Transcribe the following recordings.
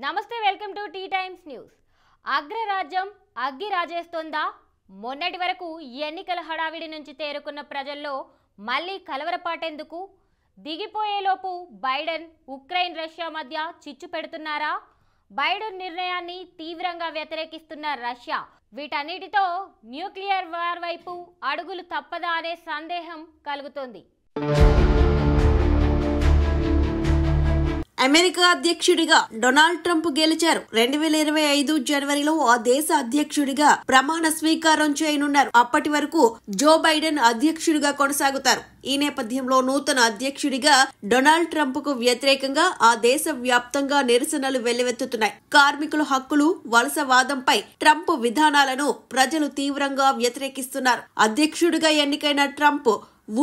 నమస్తే, welcome to T Times news. అగ్రరాజ్యం అగ్గి రాజేస్తోందా? మొన్నటి వరకు ఎన్నికల హడావిడి నుంచి తేరుకున్న ప్రజల్లో మళ్ళీ కలవరపాటెందుకు? దిగిపోయేలోపు బైడెన్ ఉక్రెయిన్ రష్యా మధ్య చిచ్చు పెడుతున్నారా? బైడెన్ నిర్ణయాన్ని తీవ్రంగా వ్యతిరేకిస్తున్న రష్యా. వీటన్నిటితో న్యూక్లియర్ వార్ వైపు అడుగులు తప్పదా అనే సందేహం కలుగుతోంది. అమెరికా అధ్యక్షుడిగా డొనాల్డ్ ట్రంప్ గెలిచారు. 2025 జనవరిలో ఆ దేశ అధ్యక్షుడిగా ప్రమాణ స్వీకారం చేయనున్నారు. అప్పటి వరకు జో బైడెన్ అధ్యక్షుడిగా కొనసాగుతారు. ఈ నేపథ్యంలో నూతన అధ్యక్షుడిగా డొనాల్డ్ ట్రంప్ కు వ్యతిరేకంగా ఆ దేశ వ్యాప్తంగా నిరసనలు వెల్లువెత్తుతున్నాయి. కార్మికుల హక్కులు, వలసవాదంపై ట్రంప్ విధానాలను ప్రజలు తీవ్రంగా వ్యతిరేకిస్తున్నారు. అధ్యక్షుడిగా ఎన్నికైన ట్రంప్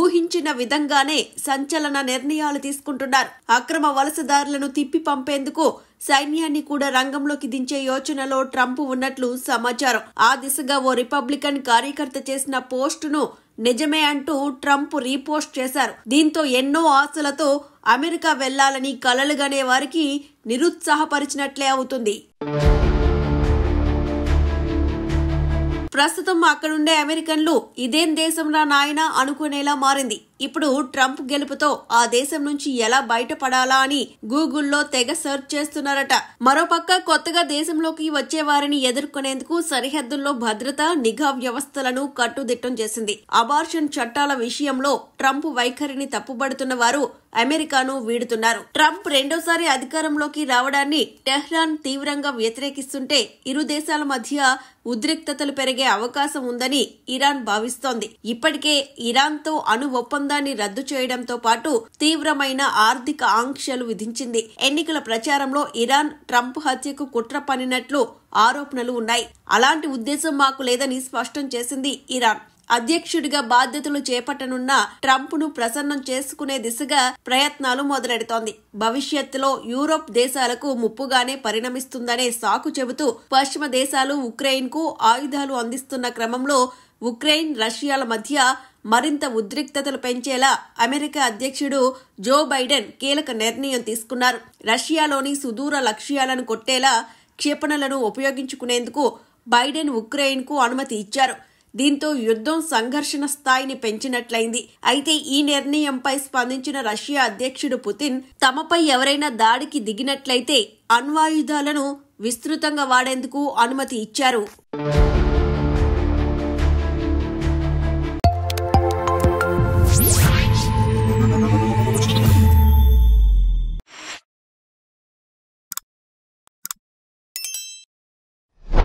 ఊహించిన విధంగానే సంచలన నిర్ణయాలు తీసుకుంటున్నారు. అక్రమ వలసదారులను తిప్పి పంపేందుకు సైన్యాన్ని కూడా రంగంలోకి దించే యోచనలో ట్రంప్ ఉన్నట్లు సమాచారం. ఆ దిశగా ఓ రిపబ్లికన్ కార్యకర్త చేసిన పోస్టును నిజమే అంటూ ట్రంప్ రీపోస్ట్ చేశారు. దీంతో ఎన్నో ఆశలతో అమెరికా వెళ్లాలని కలలుగనే వారికి నిరుత్సాహపరిచినట్లే అవుతుంది. ప్రస్తుతం అక్కడుండే అమెరికన్లు ఇదేం దేశంరా నాయనా అనుకునేలా మారింది. ఇప్పుడు ట్రంప్ గెలుపుతో ఆ దేశం నుంచి ఎలా బయటపడాలా అని గూగుల్లో తెగ సెర్చ్ చేస్తున్నారట. మరోపక్క కొత్తగా దేశంలోకి వచ్చే వారిని ఎదుర్కొనేందుకు సరిహద్దుల్లో భద్రత, నిఘా వ్యవస్థలను కట్టుదిట్టం చేసింది. అబార్షన్ చట్టాల విషయంలో ట్రంప్ వైఖరిని తప్పుబడుతున్న వారు అమెరికాను వీడుతున్నారు. ట్రంప్ రెండోసారి అధికారంలోకి రావడాన్ని టెహ్రాన్ తీవ్రంగా వ్యతిరేకిస్తుంటే ఇరు దేశాల మధ్య ఉద్రిక్తతలు పెరిగే అవకాశం ఉందని ఇరాన్ భావిస్తోంది. ఇప్పటికే ఇరాన్తో అణు ఒప్పందాన్ని రద్దు చేయడంతో పాటు తీవ్రమైన ఆర్థిక ఆంక్షలు విధించింది. ఎన్నికల ప్రచారంలో ఇరాన్ ట్రంప్ హత్యకు కుట్ర పన్నినట్లు ఆరోపణలు ఉన్నాయి. అలాంటి ఉద్దేశం మాకు లేదని స్పష్టం చేసింది ఇరాన్. అధ్యక్షుడిగా బాధ్యతలు చేపట్టనున్న ట్రంప్ ను ప్రసన్నం చేసుకునే దిశగా ప్రయత్నాలు మొదలెడుతోంది. భవిష్యత్తులో యూరోప్ దేశాలకు ముప్పుగానే పరిణమిస్తుందనే సాకు చెబుతూ పశ్చిమ దేశాలు ఉక్రెయిన్ కు ఆయుధాలు అందిస్తున్న క్రమంలో ఉక్రెయిన్, రష్యాల మధ్య మరింత ఉద్రిక్తతలు పెంచేలా అమెరికా అధ్యక్షుడు జో బైడెన్ కీలక నిర్ణయం తీసుకున్నారు. రష్యాలోని సుదూర లక్ష్యాలను కొట్టేలా క్షిపణులను ఉపయోగించుకునేందుకు బైడెన్ ఉక్రెయిన్ కు అనుమతి ఇచ్చారు. దీంతో యుద్ధం సంఘర్షణ స్థాయిని పెంచినట్లయింది. అయితే ఈ నిర్ణయంపై స్పందించిన రష్యా అధ్యక్షుడు పుతిన్ తమపై ఎవరైనా దాడికి దిగినట్లయితే అణ్వాయుధాలను విస్తృతంగా వాడేందుకు అనుమతి ఇచ్చారు.